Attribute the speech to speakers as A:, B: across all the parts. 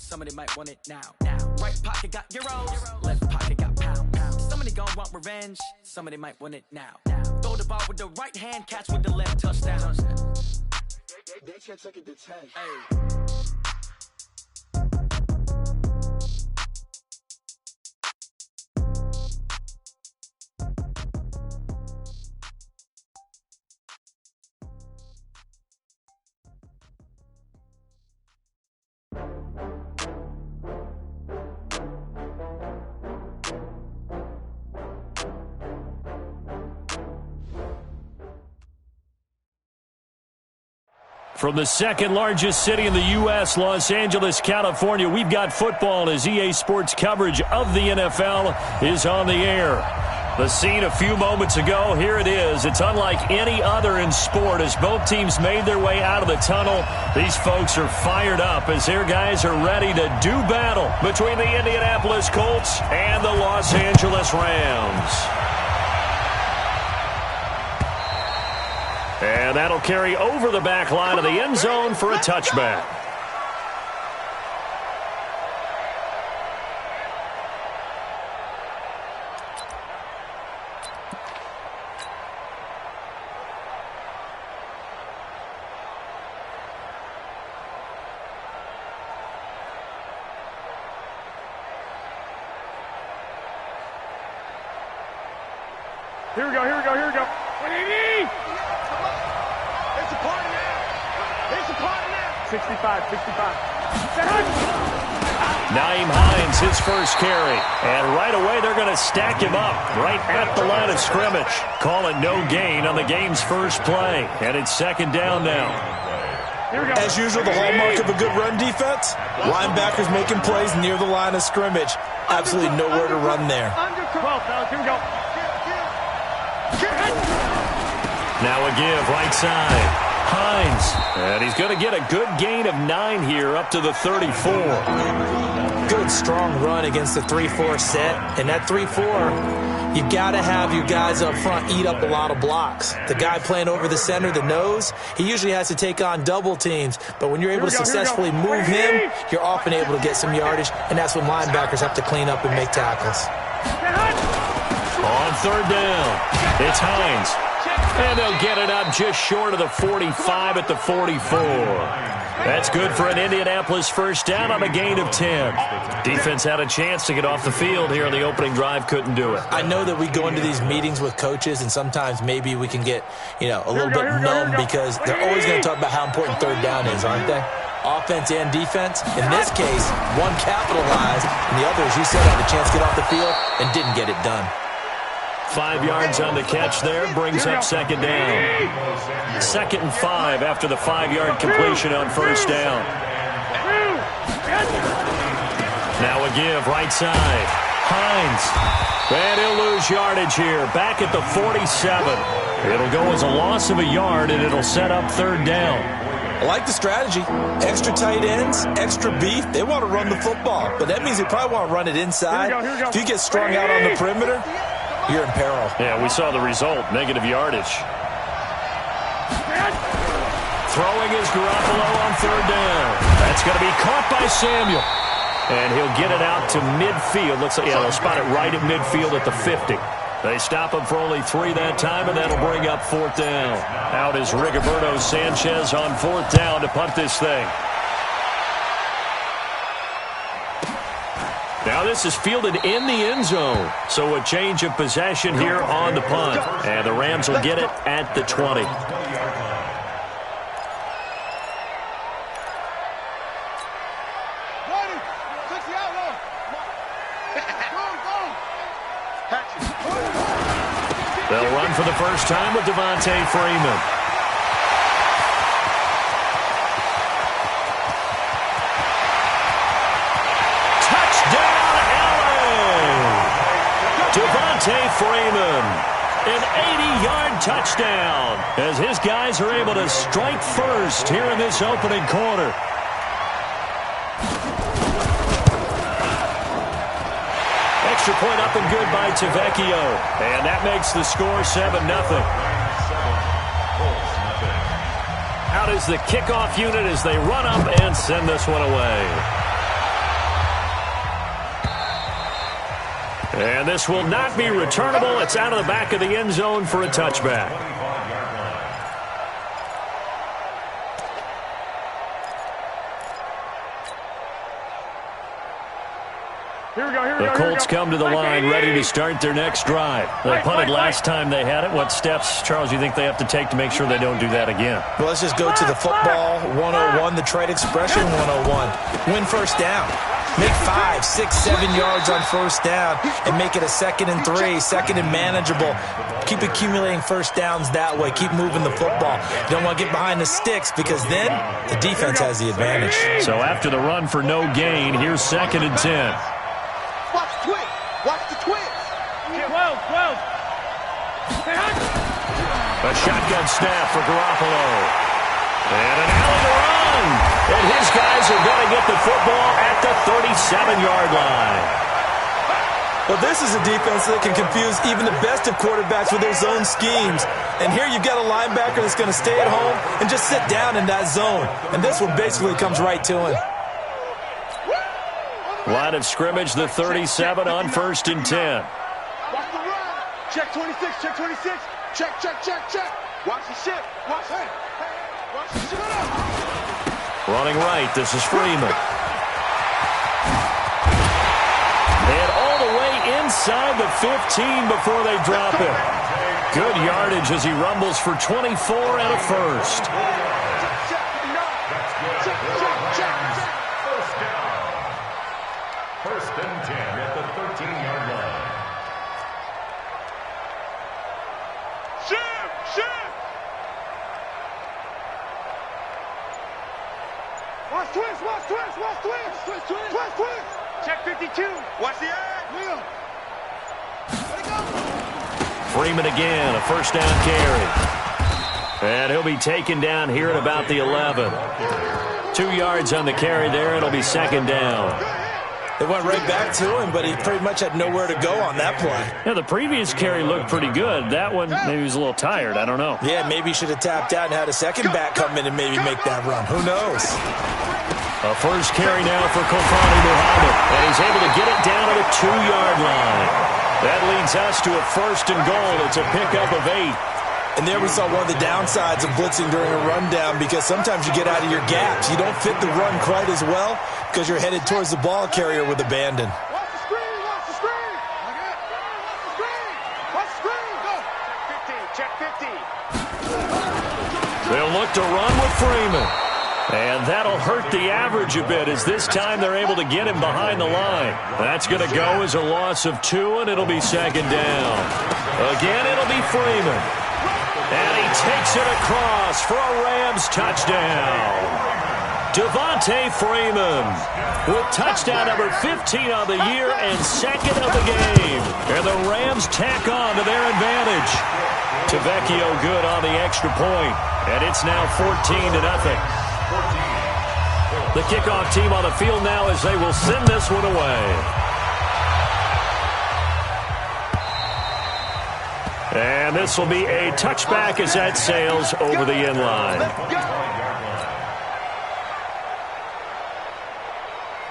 A: Somebody might want it now. Right pocket got euros, left pocket got pounds. Somebody gon' want revenge, somebody might want it now. Throw the ball with the right hand, catch with the left, touchdown. They can't take it to 10. Hey.
B: From the second largest city in the U.S., Los Angeles, California, we've got football as EA Sports coverage of the NFL is on the air. The scene a few moments ago, here it is. It's unlike any other in sport as both teams made their way out of the tunnel. These folks are fired up as their guys are ready to do battle between the Indianapolis Colts and the Los Angeles Rams. And that'll carry over the back line of the end zone for a touchback.
C: Here we go. 180! It's a party now. 65.
B: Nyheim Hines, his first carry. And right away, they're going to stack him up right at the line of scrimmage. Call it no gain on the game's first play. And it's second down now.
D: As usual, the hallmark of a good run defense, linebackers making plays near the line of scrimmage. Absolutely nowhere to run there.
C: 12, fellas. Here we go.
B: Now a give, right side. Hines. And he's going to get a good gain of 9 here up to the 34.
D: Good, strong run against the 3-4 set. And that 3-4, you got to have your guys up front eat up a lot of blocks. The guy playing over the center, the nose, he usually has to take on double teams. But when you're able to successfully move him, you're often able to get some yardage. And that's when linebackers have to clean up and make tackles.
B: On third down, it's Hines. And they'll get it up just short of the 45 at the 44. That's good for an Indianapolis first down on a gain of 10. Defense had a chance to get off the field here on the opening drive, couldn't do it.
D: I know that we go into these meetings with coaches, and sometimes maybe we can get, a little bit numb because they're always going to talk about how important third down is, aren't they? Offense and defense. In this case, one capitalized, and the other, as you said, had a chance to get off the field and didn't get it done.
B: 5 yards on the catch there, brings up second down. 2nd and 5 after the 5-yard completion on first down. Now a give, right side. Hines. And he'll lose yardage here, back at the 47. It'll go as a loss of a yard, and it'll set up third down.
D: I like the strategy. Extra tight ends, extra beef. They want to run the football, but that means they probably want to run it inside. If you get strung out on the perimeter, you're in peril.
B: Yeah, we saw the result, negative yardage. Throwing is Garoppolo on third down. That's going to be caught by Samuel. And he'll get it out to midfield. Looks like, they'll spot it right at midfield at the 50. They stop him for only 3 that time, and that'll bring up fourth down. Out is Rigoberto Sanchez on fourth down to punt this thing. Now this is fielded in the end zone. So a change of possession here on the punt. And the Rams will get it at the 20. They'll run for the first time with Devontae Freeman. Devontae Freeman, an 80-yard touchdown as his guys are able to strike first here in this opening quarter. Extra point up and good by Tavecchio, and that makes the score 7-0. Out is the kickoff unit as they run up and send this one away. And this will not be returnable. It's out of the back of the end zone for a touchback. The Colts come to the line ready to start their next drive. They punted last time they had it. What steps, Charles, you think they have to take to make sure they don't do that again?
D: Well, let's just go to the football 101, the trade expression 101. Win first down. Make 5, 6, 7 yards on first down and make it a 2nd and 3, 2nd and manageable. Keep accumulating first downs that way. Keep moving the football. You don't want to get behind the sticks because then the defense has the advantage.
B: So after the run for no gain, here's 2nd and 10.
C: Watch the twist. Watch the twist. 12.
B: A shotgun snap for Garoppolo. And an alley to run. And his guys are going to get the football at the 37-yard line.
D: Well, this is a defense that can confuse even the best of quarterbacks with their zone schemes. And here you've got a linebacker that's going to stay at home and just sit down in that zone. And this one basically comes right to him.
B: Line of scrimmage, the 37 on 1st and 10.
C: Watch the run. Check 26, check 26. Check. Watch the ship. Watch the ship.
B: Running right, this is Freeman. And all the way inside the 15 before they drop him. Good yardage as he rumbles for 24 and a first.
E: First and 10 at the 13-yard line.
C: Ship! Watch twist! Check 52. Watch the eye. Let it go.
B: Freeman again, a first down carry. And he'll be taken down here at about the 11. 2 yards on the carry there. It'll be 2nd down.
D: They went right back to him, but he pretty much had nowhere to go on that play.
B: Yeah, the previous carry looked pretty good. That one, maybe he was a little tired. I don't know.
D: Yeah, maybe he should have tapped out and had a second back come in and maybe make that run. Who knows?
B: A first carry now for Kofani Muhammad. And he's able to get it down to the 2-yard line. That leads us to a 1st and goal. It's a pickup of 8.
D: And there we saw one of the downsides of blitzing during a rundown because sometimes you get out of your gaps. You don't fit the run quite as well because you're headed towards the ball carrier with abandon.
C: Watch the screen. Watch the screen. Watch the screen. Go. Check 50.
B: They'll look to run with Freeman. And that'll hurt the average a bit as this time they're able to get him behind the line. That's going to go as a loss of 2, and it'll be 2nd down. Again, it'll be Freeman. And he takes it across for a Rams touchdown. Devontae Freeman with touchdown number 15 on the year and 2nd of the game. And the Rams tack on to their advantage. Tavecchio good on the extra point. And it's now 14-0. The kickoff team on the field now as they will send this one away. And this will be a touchback as that sails over the end line.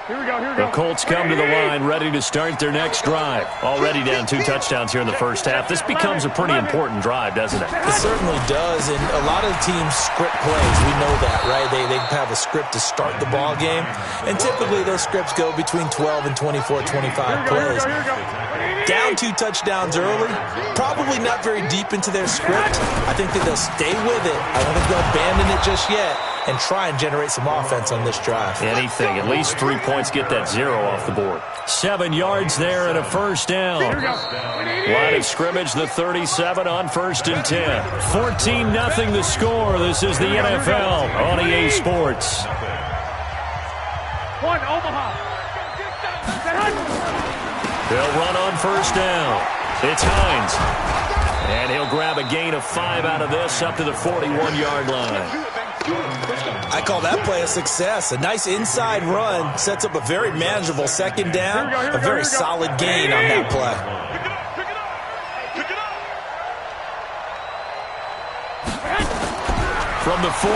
C: Here we go.
B: The Colts come to the line ready to start their next drive. Already down 2 touchdowns here in the first half. This becomes a pretty important drive, doesn't it?
D: It certainly does, and a lot of teams script plays. We know that, right? They have a script to start the ball game, and typically those scripts go between 12 and 24, 25 plays. Down 2 touchdowns early, probably not very deep into their script. I think that they'll stay with it. I don't think they'll abandon it just yet and try and generate some offense on this drive.
B: Anything, at least 3 points, get that 0 off the board. 7 yards there and a first down. Line of scrimmage, the 37 on 1st and 10. 14-0 the score. This is the NFL on EA Sports.
C: One, Omaha.
B: They'll run on first down. It's Hines. And he'll grab a gain of 5 out of this up to the 41-yard line.
D: I call that play a success. A nice inside run sets up a very manageable 2nd down, a very solid gain on that play.
B: From the 41,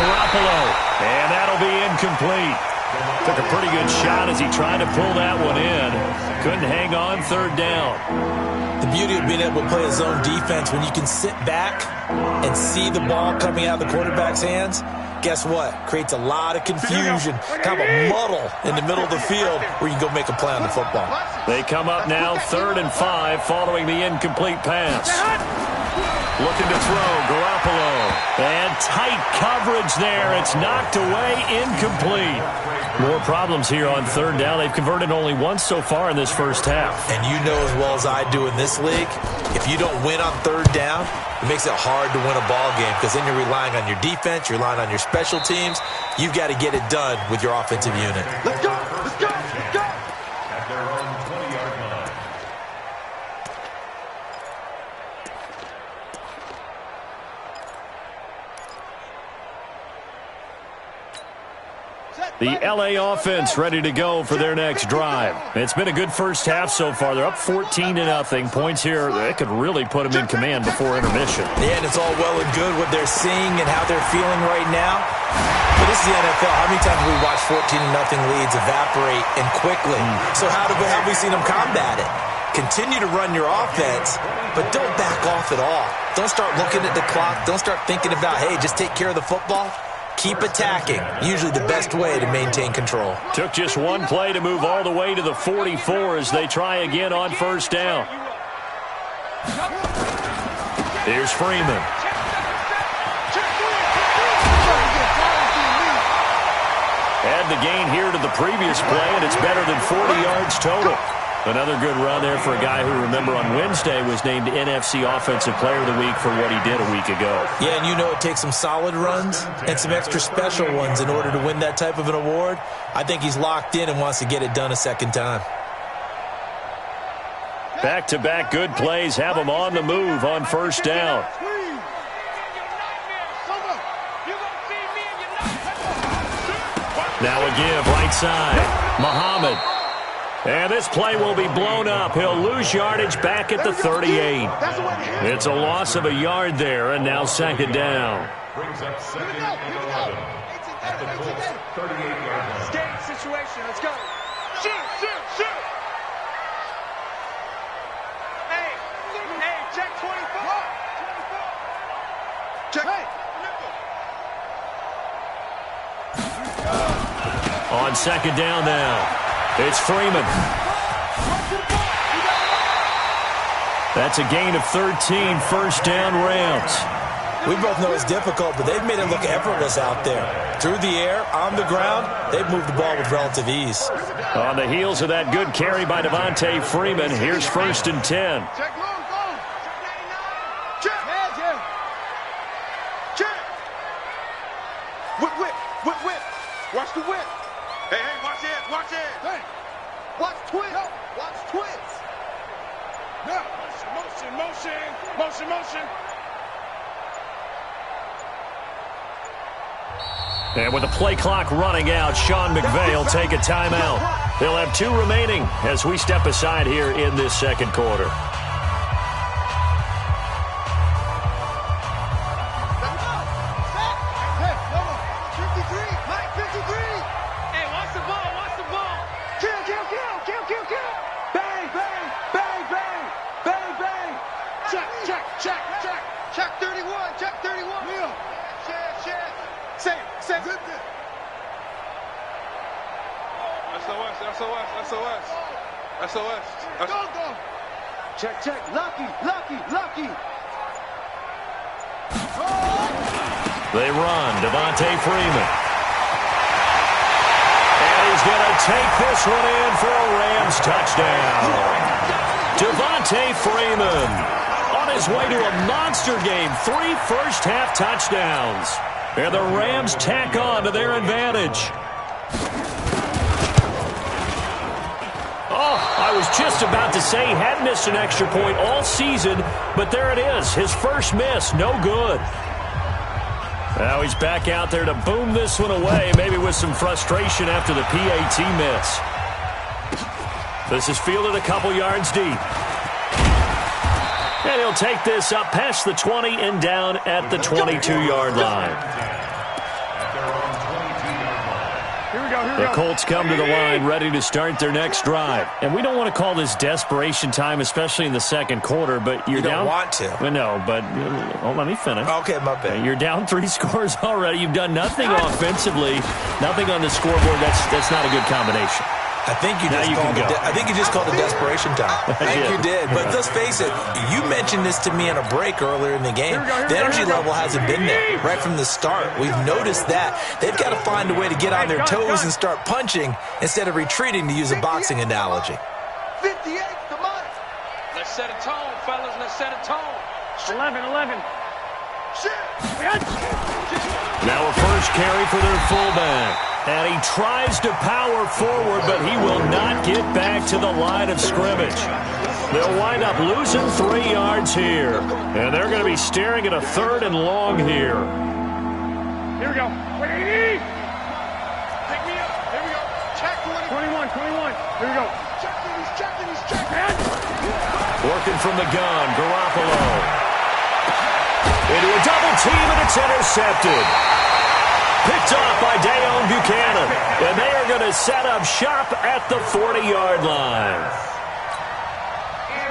B: Garoppolo, and that'll be incomplete. Took a pretty good shot as he tried to pull that one in. Couldn't hang on third down.
D: The beauty of being able to play a zone defense when you can sit back and see the ball coming out of the quarterback's hands, guess what? Creates a lot of confusion, kind of a muddle in the middle of the field where you can go make a play on the football.
B: They come up now 3rd and 5 following the incomplete pass. Looking to throw, Garoppolo. And tight coverage there. It's knocked away, incomplete. More problems here on 3rd down. They've converted only once so far in this first half.
D: And you know as well as I do in this league, if you don't win on 3rd down, it makes it hard to win a ball game because then you're relying on your defense, you're relying on your special teams. You've got to get it done with your offensive unit.
C: Let's go! Let's go! Let's go!
E: At their own 20-yard line.
B: The LA offense ready to go for their next drive. It's been a good first half so far. They're up 14-0. Points here, they could really put them in command before intermission.
D: Yeah, and it's all well and good what they're seeing and how they're feeling right now. But this is the NFL. How many times have we watched 14-0 leads evaporate and quickly? So how have we seen them combat it? Continue to run your offense, but don't back off at all. Don't start looking at the clock. Don't start thinking about, hey, just take care of the football. Keep attacking. Usually the best way to maintain control.
B: Took just one play to move all the way to the 44 as they try again on 1st down. Here's Freeman. Add the gain here to the previous play, and it's better than 40 yards total. Another good run there for a guy who, remember, on Wednesday was named NFC Offensive Player of the Week for what he did a week ago.
D: Yeah, and you know it takes some solid runs and some extra special ones in order to win that type of an award. I think he's locked in and wants to get it done a second time.
B: Back-to-back good plays have him on the move on 1st down. Now a give right side. Muhammad. And this play will be blown up. He'll lose yardage back at the 38. It's a loss of a yard there, and now 2nd down.
E: Brings up 2nd and 11. At the Colts 38-yard line.
C: Game situation. Let's go. Shoot, shoot, shoot. Hey, check 24. Check.
B: On 2nd down now. It's Freeman. That's a gain of 13, 1st down Rams.
D: We both know it's difficult, but they've made it look effortless out there. Through the air, on the ground, they've moved the ball with relative ease.
B: On the heels of that good carry by Devontae Freeman, here's 1st and 10.
C: Check long, go. Check. Check. Whip. Watch the whip. Hey, watch it. Hey. Watch twins. Watch twins. Now, motion.
B: And with the play clock running out, Sean McVay will take a timeout. He'll have 2 remaining as we step aside here in this 2nd quarter.
C: SOS. Check. Lucky.
B: They run. Devontae Freeman. And he's going to take this one in for a Rams touchdown. Devontae Freeman on his way to a monster game. 3 first-half touchdowns. And the Rams tack on to their advantage. I was just about to say he hadn't missed an extra point all season, but there it is. His first miss, no good. Now he's back out there to boom this one away, maybe with some frustration after the PAT miss. This is fielded a couple yards deep. And he'll take this up past the 20 and down at the 22-yard line. The Colts come to the line ready to start their next drive. And we don't want to call this desperation time, especially in the second quarter, but you're down.
D: You don't want to.
B: No, but let me finish.
D: Okay, my bad.
B: You're down 3 scores already. You've done nothing offensively, nothing on the scoreboard. That's not a good combination.
D: I think you just called it desperation time. I think you did. But let's face it, you mentioned this to me in a break earlier in the game. The energy level hasn't been there right from the start. We've noticed that. They've got to find a way to get on their toes and start punching instead of retreating, to use a boxing analogy.
C: 58, come on.
F: Let's set a tone, fellas. Let's set a tone.
C: 11.
B: Now a first carry for their fullback. And he tries to power forward, but he will not get back to the line of scrimmage. They'll wind up losing 3 yards here. And they're going to be staring at a 3rd and long here.
C: Here we go. Pick me up. Here we go. Check 21. Here we go. He's checking.
B: Working from the gun, Garoppolo. Into a double team, and it's intercepted. Picked off by Deone Bucannon. And they are going to set up shop at the 40-yard line.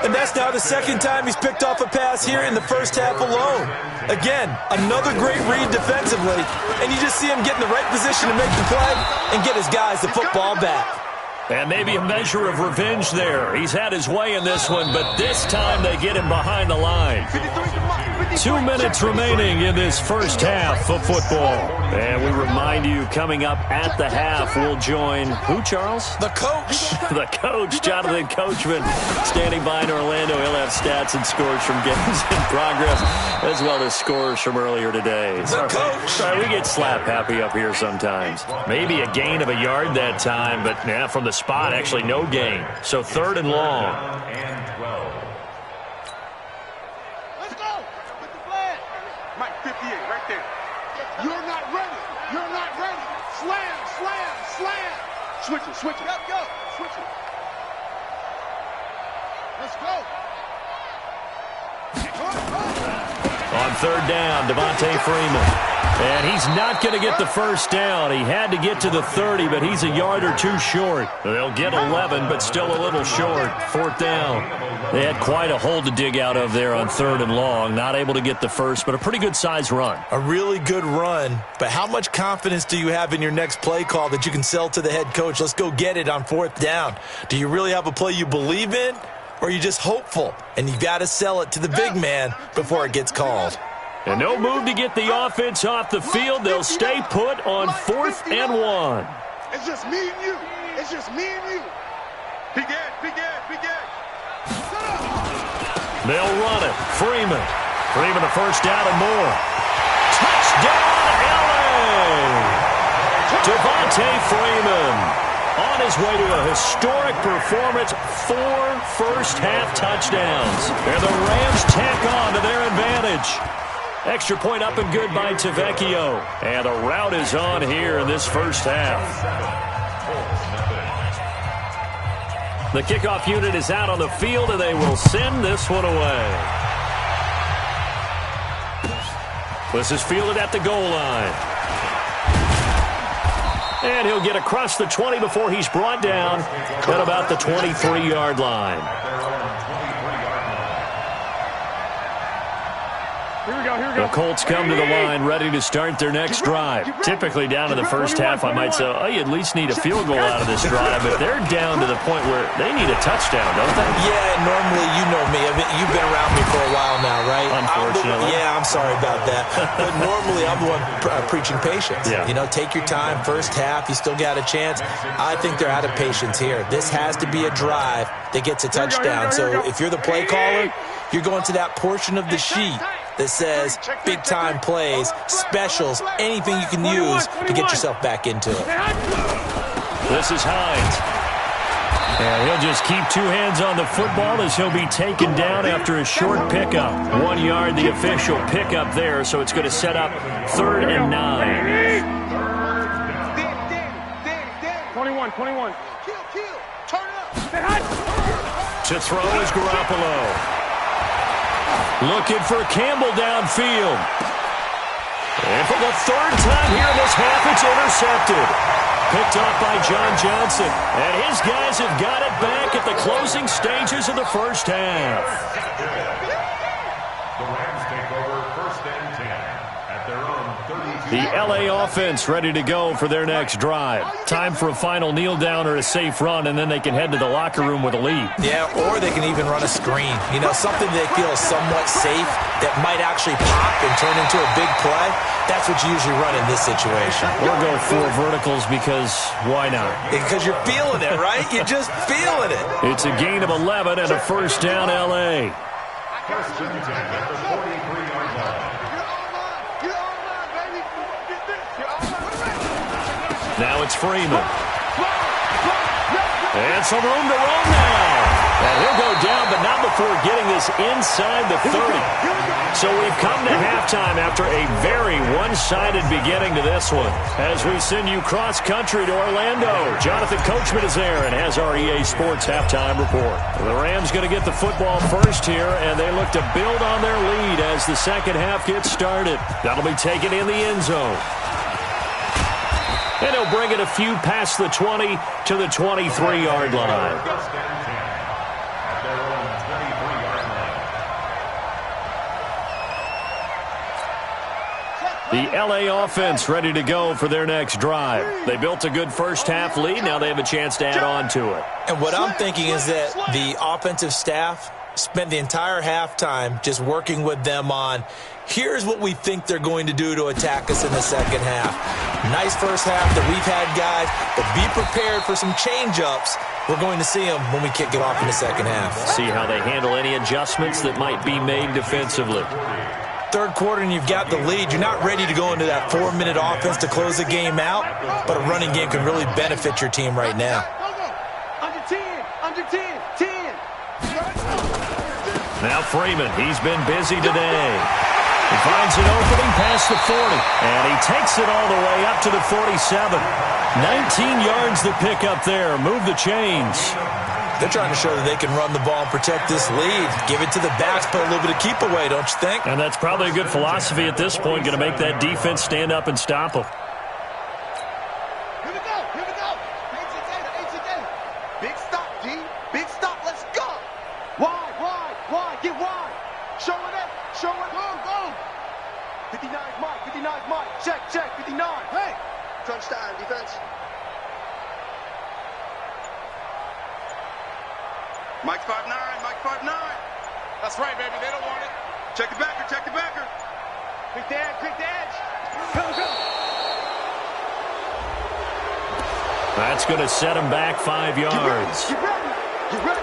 D: And that's now the second time he's picked off a pass here in the first half alone. Again, another great read defensively. And you just see him get in the right position to make the play and get his guys the football back.
B: And maybe a measure of revenge there. He's had his way in this one, but this time they get him behind the line. 2 minutes remaining in this first half of football. And we remind you, coming up at the half, we'll join who, Charles?
D: The coach.
B: The coach, Jonathan Coachman, standing by in Orlando. He'll have stats and scores from games in progress, as well as scores from earlier today.
D: The coach.
B: Sorry, we get slap happy up here sometimes. Maybe a gain of a yard that time, but yeah, from the spot, actually no gain. So 3rd and long.
C: Mike 58, right there. You're not ready. Slam. Switch it. Go. Switch it. Let's go.
B: On 3rd down, Devontae Freeman. And he's not going to get the first down. He had to get to the 30, but he's a yard or 2 short. They'll get 11, but still a little short. 4th down. They had quite a hole to dig out of there on 3rd and long. Not able to get the first, but a pretty good-sized run.
D: A really good run, but how much confidence do you have in your next play call that you can sell to the head coach? Let's go get it on 4th down. Do you really have a play you believe in, or are you just hopeful? And you got to sell it to the big man before it gets called.
B: And no move to get the offense off the field. They'll stay put on 4th and 1.
C: It's just me and you. Big Ed.
B: They'll run it. Freeman the first down and more. Touchdown, LA! Devontae Freeman on his way to a historic performance. 4 first-half touchdowns. And the Rams tack on to their advantage. Extra point up and good by Tavecchio. And the route is on here in this first half. The kickoff unit is out on the field, and they will send this one away. This is fielded at the goal line. And he'll get across the 20 before he's brought down at about the 23-yard line. The Colts come to the line ready to start their next drive. Typically down in the first half, I might say, oh, you at least need a field goal out of this drive. But they're down to the point where they need a touchdown, don't they?
D: Yeah, normally, you know me. You've been around me for a while now, right?
B: Unfortunately.
D: I'm sorry about that. But normally, I'm the one preaching patience.
B: Yeah.
D: You know, take your time. First half, you still got a chance. I think they're out of patience here. This has to be a drive that gets a touchdown. So if you're the play caller, you're going to that portion of the sheet that says big-time plays, specials, anything you can use to get yourself back into it.
B: This is Hines. And he'll just keep 2 hands on the football as he'll be taken down after a short pickup. 1 yard, the official pickup there, so it's going to set up 3rd and 9.
C: 21. Turn up.
B: To throw is Garoppolo. Looking for Campbell downfield. And for the 3rd time here in this half, it's intercepted. Picked off by John Johnson. And his guys have got it back at the closing stages of the first half.
E: The Rams take over 1st and 10 at their own 32.
B: The LA offense ready to go for their next drive. Time for a final kneel down or a safe run, and then they can head to the locker room with a lead.
D: Yeah, or they can even run a screen. You know, something they feel somewhat safe that might actually pop and turn into a big play. That's what you usually run in this situation.
B: Or go 4 verticals because why not?
D: Because you're feeling it, right? You're just feeling it.
B: It's a gain of 11 and a first down LA.
E: 1st and 10 at the 43-yard line.
B: Now it's Freeman. And some room to run now. And he'll go down, but not before getting this inside the 30. So we've come to halftime after a very one-sided beginning to this one. As we send you cross-country to Orlando, Jonathan Coachman is there and has our EA Sports halftime report. The Rams going to get the football first here, and they look to build on their lead as the second half gets started. That'll be taken in the end zone. And he'll bring it a few past the 20 to the 23-yard line.
E: 1st and 10 at their own 23-yard line.
B: The LA offense ready to go for their next drive. They built a good first half lead. Now they have a chance to add on to it.
D: And what I'm thinking is that the offensive staff spent the entire halftime just working with them on, here's what we think they're going to do to attack us in the second half. Nice first half that we've had, guys, but be prepared for some change-ups. We're going to see them when we kick it off in the second half.
B: See how they handle any adjustments that might be made defensively.
D: Third quarter and you've got the lead. You're not ready to go into that 4-minute offense to close the game out, but a running game can really benefit your team right now.
C: Under 10, under 10, 10.
B: Now Freeman, he's been busy today. He finds an opening past the 40, and he takes it all the way up to the 47. 19 yards the pick up there. Move the chains.
D: They're trying to show that they can run the ball and protect this lead. Give it to the backs, put a little bit of keep away, don't you think?
B: And that's probably a good philosophy at this point, going to make that defense stand up and stop them.
C: Here we go, here we go. Big stop, D. Big stop, let's go. Wide, get wide. Show it up, go. 59's Mike, check, 59. Hey. Touchdown, defense. Mike's 5'9", Mike 5'9". That's right, baby, they don't want it. Check the backer. Quick the edge. Go.
B: That's going to set him back 5 yards.
C: Get ready.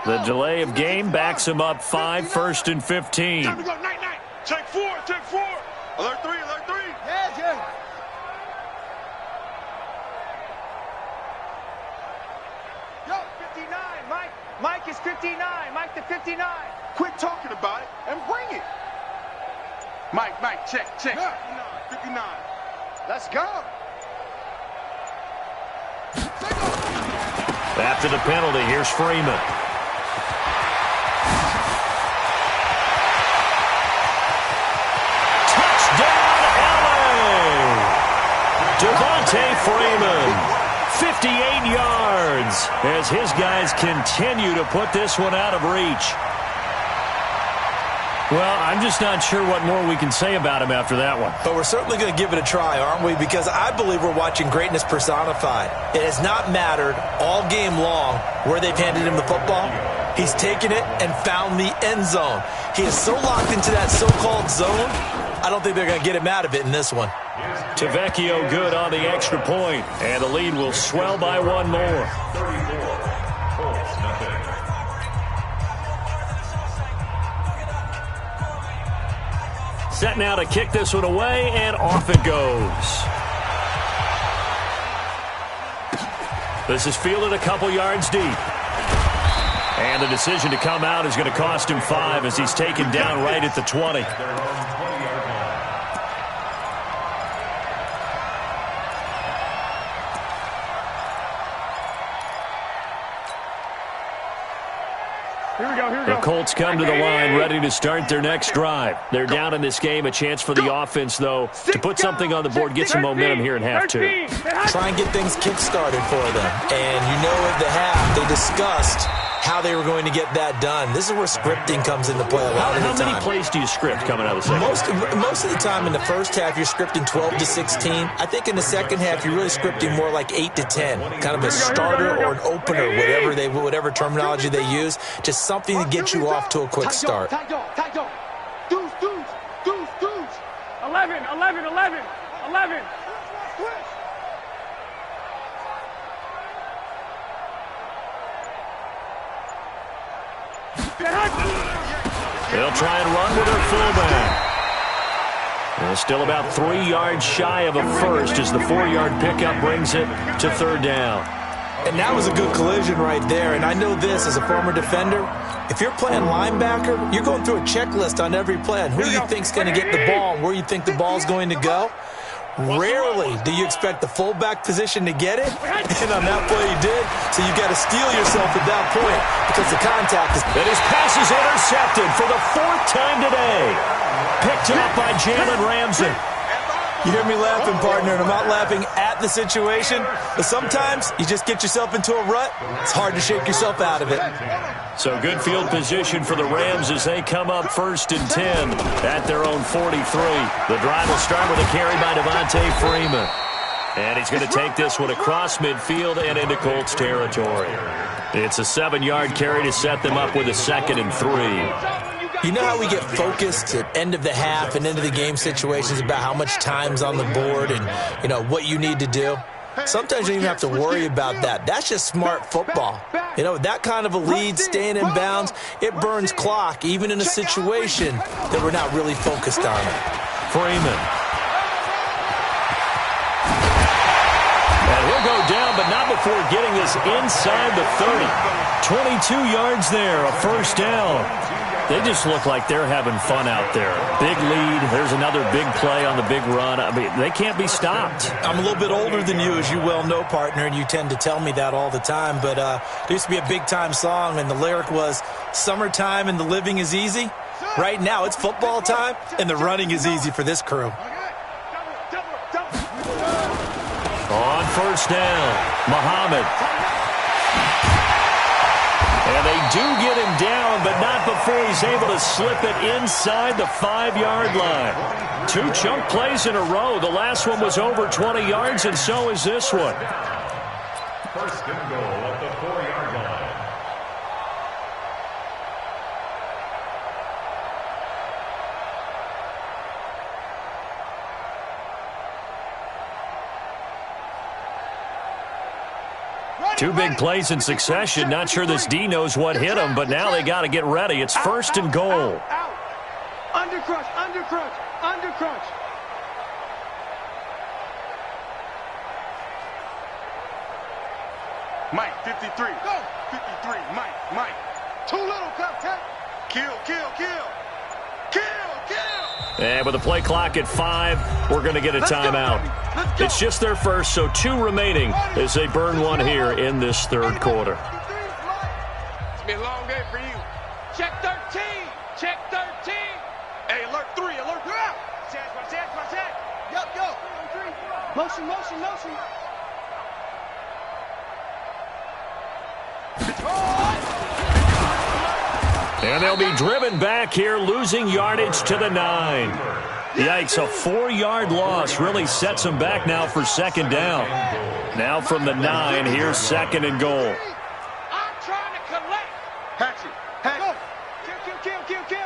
B: The delay of game backs him up 5, 1st and 15.
C: Time to go, night. Take four. Alert 3. Yeah. Yo, 59, Mike. Mike is 59. Mike the 59. Quit talking about it and bring it. Mike, check. Yeah. 59. Let's go.
B: After the penalty, here's Freeman. Devontae Freeman, 58 yards, as his guys continue to put this one out of reach. Well, I'm just not sure what more we can say about him after that one.
D: But we're certainly going to give it a try, aren't we? Because I believe we're watching greatness personified. It has not mattered all game long where they've handed him the football. He's taken it and found the end zone. He is so locked into that so-called zone, I don't think they're going to get him out of it in this one.
B: Tavecchio good on the extra point, and the lead will swell by one more.
E: 34, Colts, nothing.
B: Set now to kick this one away, and off it goes. This is fielded a couple yards deep. And the decision to come out is going to cost him 5 as he's taken down right at the 20.
C: Here we go.
B: Colts come to the line ready to start their next drive. They're down in this game. A chance for the offense, though, to put something on the board, get some momentum here in half two.
D: Try and get things kick-started for them. And you know at the half, they discussed how they were going to get that done. This is where scripting comes into play a lot of the time.
B: How many plays do you script coming out of the second?
D: Most of the time in the first half, you're scripting 12 to 16. I think in the second half, you're really scripting more like 8 to 10. Kind of a starter or an opener, whatever terminology they use. Just something to get you off to a quick start.
C: 11, 11, 11, 11.
B: They'll try and run with their fullback. Well, still about 3 yards shy of a first as the 4-yard pickup brings it to third down.
D: And that was a good collision right there. And I know this as a former defender. If you're playing linebacker, you're going through a checklist on every play on who you think's going to get the ball and where you think the ball's going to go. Rarely do you expect the fullback position to get it, and on that play he did, so you got to steel yourself at that point because the contact is...
B: And his pass is intercepted for the 4th time today. Picked up by Jalen Ramsey.
D: You hear me laughing, partner, and I'm not laughing at the situation, but sometimes you just get yourself into a rut. It's hard to shake yourself out of it.
B: So good field position for the Rams as they come up 1st and 10 at their own 43. The drive will start with a carry by Devontae Freeman. And he's going to take this one across midfield and into Colts territory. It's a 7-yard carry to set them up with a 2nd and 3.
D: You know how we get focused at end of the half and into the game situations about how much time's on the board and, you know, what you need to do? Sometimes you don't even have to worry about that. That's just smart football. You know, that kind of a lead, staying in bounds, it burns clock, even in a situation that we're not really focused on it.
B: Freeman. And he'll go down, but not before getting this inside the 30. 22 yards there, a first down. They just look like they're having fun out there. Big lead. There's another big play on the big run. I mean, they can't be stopped.
D: I'm a little bit older than you, as you well know, partner, and you tend to tell me that all the time. But there used to be a big-time song, and the lyric was, "Summertime and the living is easy." Right now, it's football time, and the running is easy for this crew.
B: On first down, Muhammad. And they do get him down, but not before he's able to slip it inside the 5-yard line. 2 chunk plays in a row. The last one was over 20 yards, and so is this one.
E: First and goal at the 4-yard line.
B: Two big plays in succession. Not sure this D knows what hit him, but now they got to get ready. It's first and goal.
C: Under crunch, under crunch, under crunch. Mike, 53. Go. 53, Mike. Too little, contact. Kill.
B: And with the play clock at 5, we're going to get a timeout. It's just their first, so 2 remaining as they burn one here in this third quarter.
F: It's going to be a long day for you. Check 13. Check 13.
C: Hey, alert 3, alert 3. Check. Yup. Motion.
B: And they'll be driven back here, losing yardage to the 9. Yikes, a 4-yard loss really sets them back now for second down. Now from the 9, here's 2nd and goal.
F: I'm trying to collect.
C: Hatchet. Kill.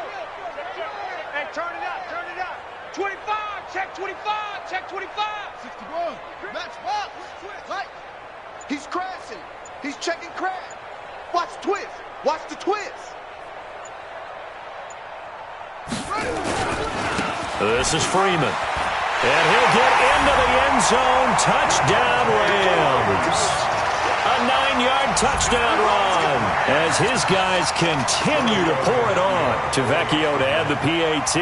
C: Hey, turn it up.
F: 25. Check 25. Check 25.
C: 61. Match box. Right. He's crashing. He's checking crash. Watch the twist.
B: This is Freeman. And he'll get into the end zone. Touchdown, Rams. A 9-yard touchdown run as his guys continue to pour it on to Vecchio to add the PAT.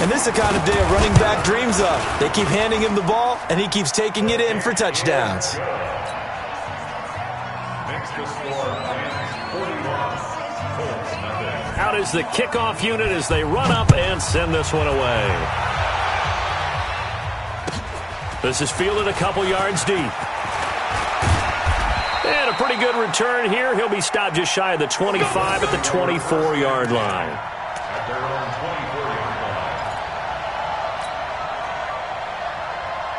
D: And this is the kind of day a running back dreams of. They keep handing him the ball, and he keeps taking it in for touchdowns.
E: Next to score, Rams 41, Colts nothing.
B: out is the kickoff unit as they run up and send this one away. This is fielded a couple yards deep. And a pretty good return here. He'll be stopped just shy of the 25 at the 24-yard line.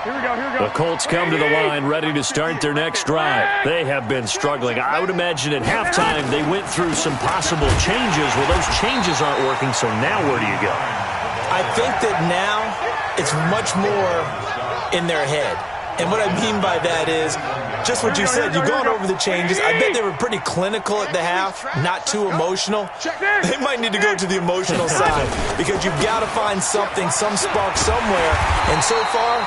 F: Here we go.
B: The Colts come to the line ready to start their next drive. They have been struggling. I would imagine at halftime they went through some possible changes. Well, those changes aren't working, so now where do you go?
D: I think that now it's much more in their head. And what I mean by that is just what you said. You've gone over the changes. I bet they were pretty clinical at the half, not too emotional. They might need to go to the emotional side because you've got to find something, some spark somewhere. And so far,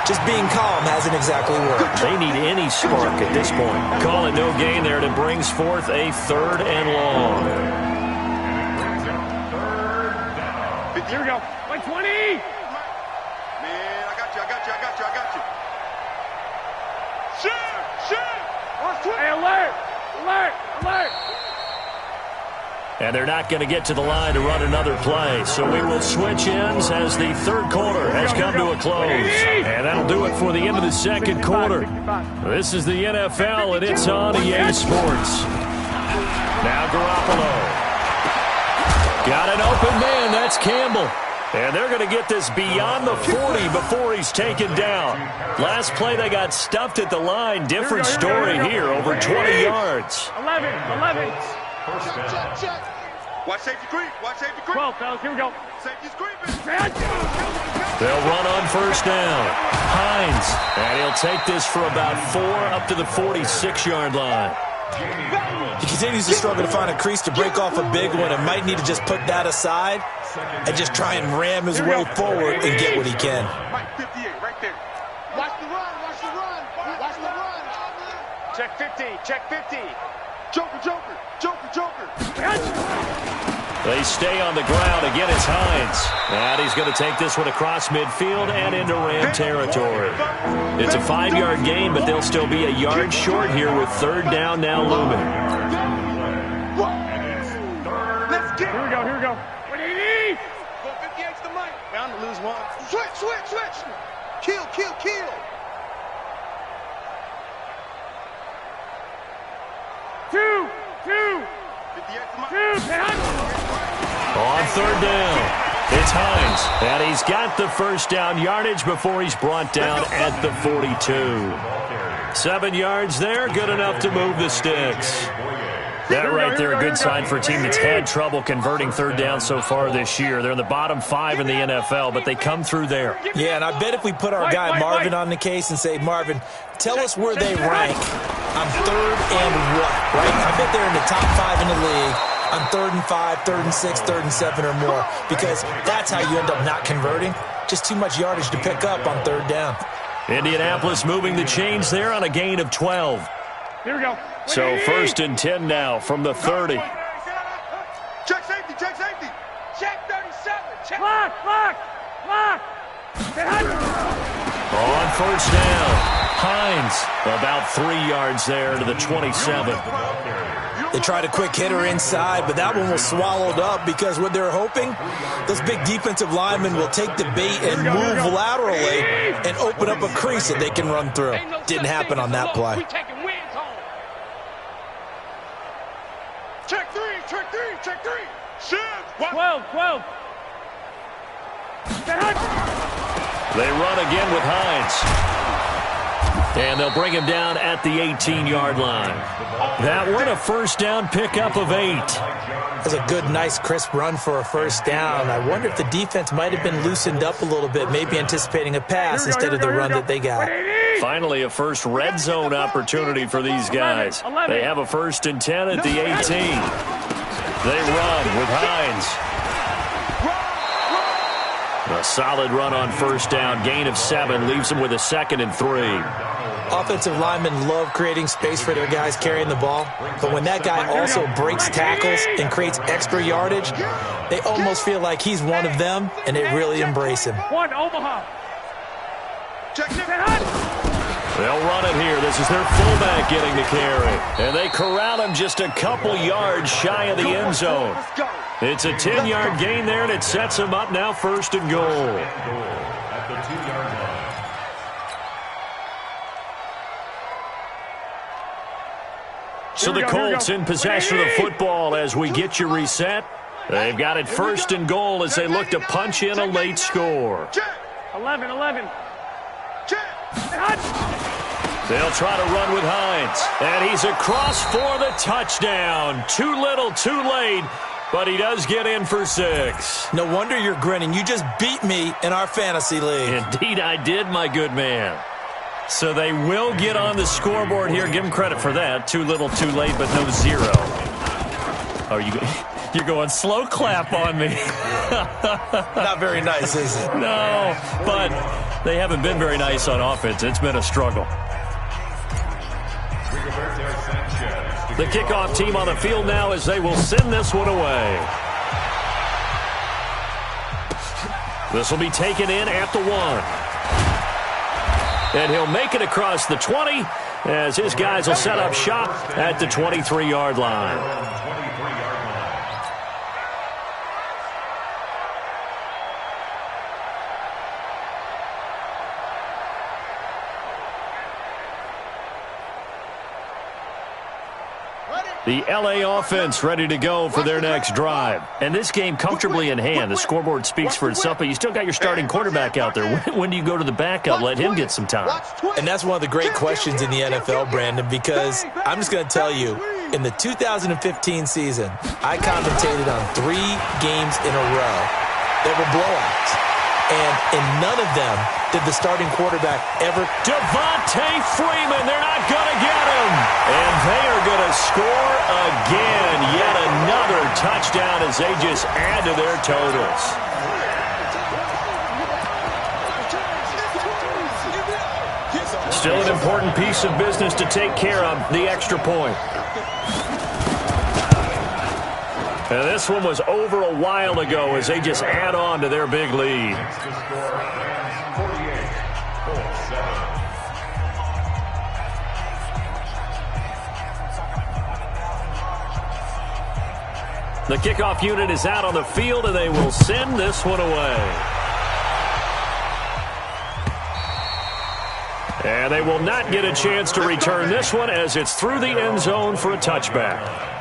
D: just being calm hasn't exactly worked.
B: They need any spark at this point. Call it no gain there, and it brings forth a 3rd and long.
F: Here we go. Like 20.
C: Man, I got you. Shit.
F: Hey, alert.
B: And they're not going to get to the line to run another play. So we will switch ends as the 3rd quarter has come to a close. And that'll do it for the end of the 2nd quarter. This is the NFL, and it's on EA Sports. Now Garoppolo. Got an open man. That's Campbell. And they're going to get this beyond the 40 before he's taken down. Last play, they got stuffed at the line. Different story here, over 20 yards.
F: 11.
C: Check. Watch safety creep.
F: 12, fellas. Here we go.
C: Safety's creeping.
B: They'll run on 1st down. Hines. And he'll take this for about 4 up to the 46-yard line.
D: He continues to struggle to find a crease to break off a big one and might need to just put that aside and just try and ram his way forward and get what he can.
C: Mike 58, right there. Watch the run.
F: Check 50.
C: Joker.
B: They stay on the ground. Again, it's Hines. And he's going to take this one across midfield and into Ram territory. It's a 5-yard gain, but they'll still be a yard short here with 3rd down now looming.
C: Let's get
F: Here we go. 180.
C: Go 58's the mic.
F: Bound to lose one.
C: Switch. Kill.
F: 2.
C: 58's the mic.
F: 2.
B: On 3rd down, it's Hines. And he's got the 1st down yardage before he's brought down at the 42. 7 yards there, good enough to move the sticks. That right there, a good sign for a team that's had trouble converting 3rd down so far this year. They're in the bottom 5 in the NFL, but they come through there.
D: Yeah, and I bet if we put our guy Marvin on the case and say, Marvin, tell us where they rank on 3rd and what, right? I bet they're in the top 5 in the league on 3rd and 5, 3rd and 6, 3rd and 7 or more, because that's how you end up not converting. Just too much yardage to pick up on 3rd down.
B: Indianapolis moving the chains there on a gain of 12.
F: Here we go.
B: So 1st and 10 now from the 30.
C: Check safety.
F: Check 37. Check. Lock.
B: On 1st down, Hines about 3 yards there to the 27.
D: They tried a quick hitter inside, but that one was swallowed up because what they're hoping, those big defensive linemen will take the bait and move laterally and open up a crease that they can run through. Didn't happen on that play.
C: Check three. Shit.
F: 12.
B: They run again with Hines. And they'll bring him down at the 18-yard line. That one a 1st down pickup of 8.
D: That's a good, nice, crisp run for a 1st down. I wonder if the defense might have been loosened up a little bit, maybe anticipating a pass instead of the run that they got.
B: Finally, a first red zone opportunity for these guys. They have a 1st and 10 at the 18. They run with Hines. A solid run on 1st down. Gain of 7 leaves them with a 2nd and 3.
D: Offensive linemen love creating space for their guys carrying the ball, but when that guy also breaks tackles and creates extra yardage, they almost feel like he's one of them, and they really embrace him.
F: One, Omaha.
B: They'll run it here. This is their fullback getting the carry. And they corral him just a couple yards shy of the end zone.
C: Let's go.
B: It's a 10-yard gain there, and it sets them up now 1st and goal.
E: At the 2-yard line.
B: So the Colts in possession of the football as we get you reset. They've got it 1st and goal as they look to punch in a late score.
F: 11.
B: They'll try to run with Hines. And he's across for the touchdown. Too little, too late. But he does get in for 6.
D: No wonder you're grinning. You just beat me in our fantasy league.
B: Indeed I did, my good man. So they will get on the scoreboard here. Give them credit for that. Too little, too late, but no 0. Oh, you're going slow clap on me.
D: Not very nice, is it?
B: No, but they haven't been very nice on offense. It's been a struggle. The kickoff team on the field now as they will send this one away. This will be taken in at the 1. And he'll make it across the 20 as his guys will set up shop at the 23-yard line. The L.A. offense ready to go for their next drive. And this game comfortably in hand. The scoreboard speaks for itself, but you still got your starting quarterback out there. When do you go to the backup? Let him get some time.
D: And that's one of the great questions in the NFL, Brandon, because I'm just going to tell you, in the 2015 season, I commentated on 3 games in a row that were blowouts. And in none of them did the starting quarterback ever.
B: Devontae Freeman, they're not going to get him. And they are going to score again. Yet another touchdown as they just add to their totals. Still an important piece of business to take care of, the extra point. And this one was over a while ago as they just add on to their big lead. The kickoff unit is out on the field, and they will send this one away. And they will not get a chance to return this one as it's through the end zone for a touchback.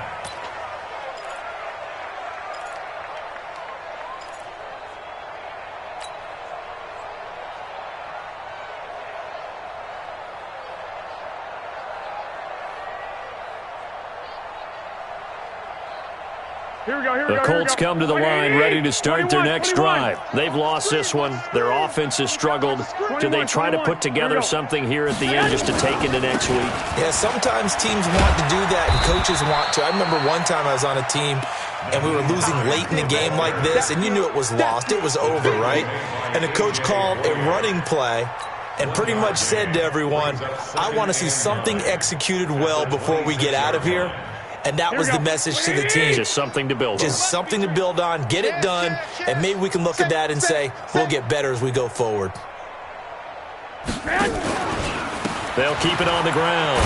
B: The Colts come to the line ready to start their next drive. They've lost this one. Their offense has struggled. Do they try to put together something here at the end just to take into next week?
D: Yeah, sometimes teams want to do that and coaches want to. I remember one time I was on a team and we were losing late in the game like this, and you knew it was lost. It was over, right? And the coach called a running play and pretty much said to everyone, I want to see something executed well before we get out of here. And that was the message to the team.
B: Just something to build on.
D: Just something to build on, get it done, and maybe we can look at that and say, we'll get better as we go forward.
B: They'll keep it on the ground.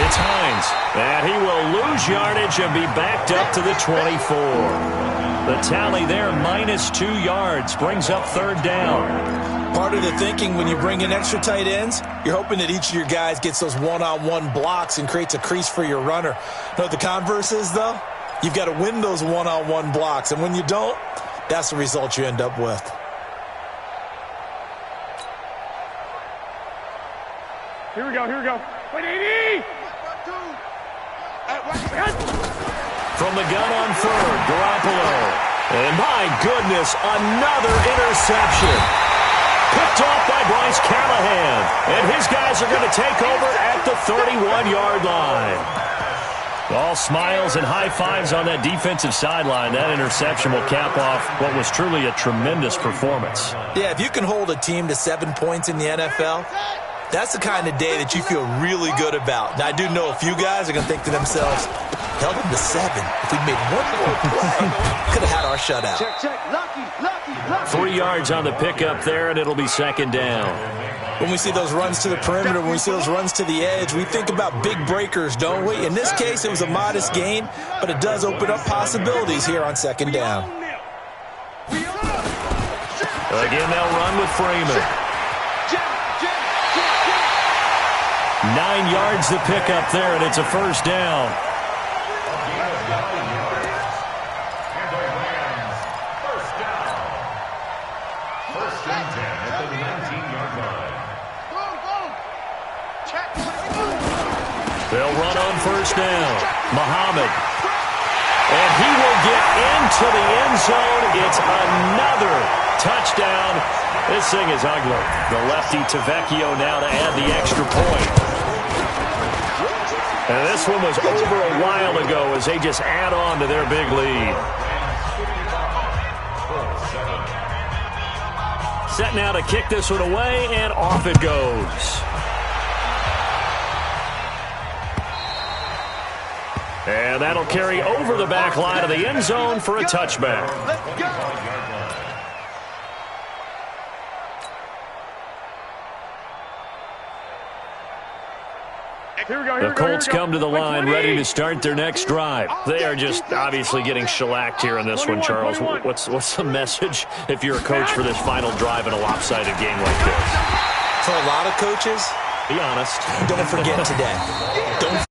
B: It's Hines, and he will lose yardage and be backed up to the 24. The tally there, -2 yards, brings up 3rd down.
D: Part of the thinking when you bring in extra tight ends, you're hoping that each of your guys gets those one-on-one blocks and creates a crease for your runner. No, the converse is, though, you've got to win those one-on-one blocks, and when you don't, that's the result you end up with.
F: Here we go. Wait, 80!
B: From the gun on 3rd, Garoppolo. And my goodness, another interception. Picked off by Bryce Callahan. And his guys are going to take over at the 31-yard line. All smiles and high fives on that defensive sideline. That interception will cap off what was truly a tremendous performance.
D: Yeah, if you can hold a team to 7 points in the NFL, that's the kind of day that you feel really good about. Now, I do know a few guys are going to think to themselves, held them to 7. If we'd made one more play, could have had our shutout.
C: Check. Lucky.
B: 3 yards on the pickup there, and it'll be 2nd down.
D: When we see those runs to the perimeter, when we see those runs to the edge, we think about big breakers, don't we? In this case, it was a modest gain, but it does open up possibilities here on second down.
B: Again, they'll run with Freeman. 9 yards to pick up there, and it's a first down. They'll run on first down. Muhammad. And he will get into the end zone. It's another touchdown. This thing is ugly. The lefty Tavecchio now to add the extra point. And this one was over a while ago as they just add on to their big lead. Set now to kick this one away, and off it goes. And that'll carry over the back line of the end zone for a touchback.
C: Let's go.
B: The Colts come to the line ready to start their next drive. They are just obviously getting shellacked here in this one, Charles. What's the message if you're a coach for this final drive in a lopsided game like this?
D: For a lot of coaches,
B: be honest.
D: don't forget today. Don't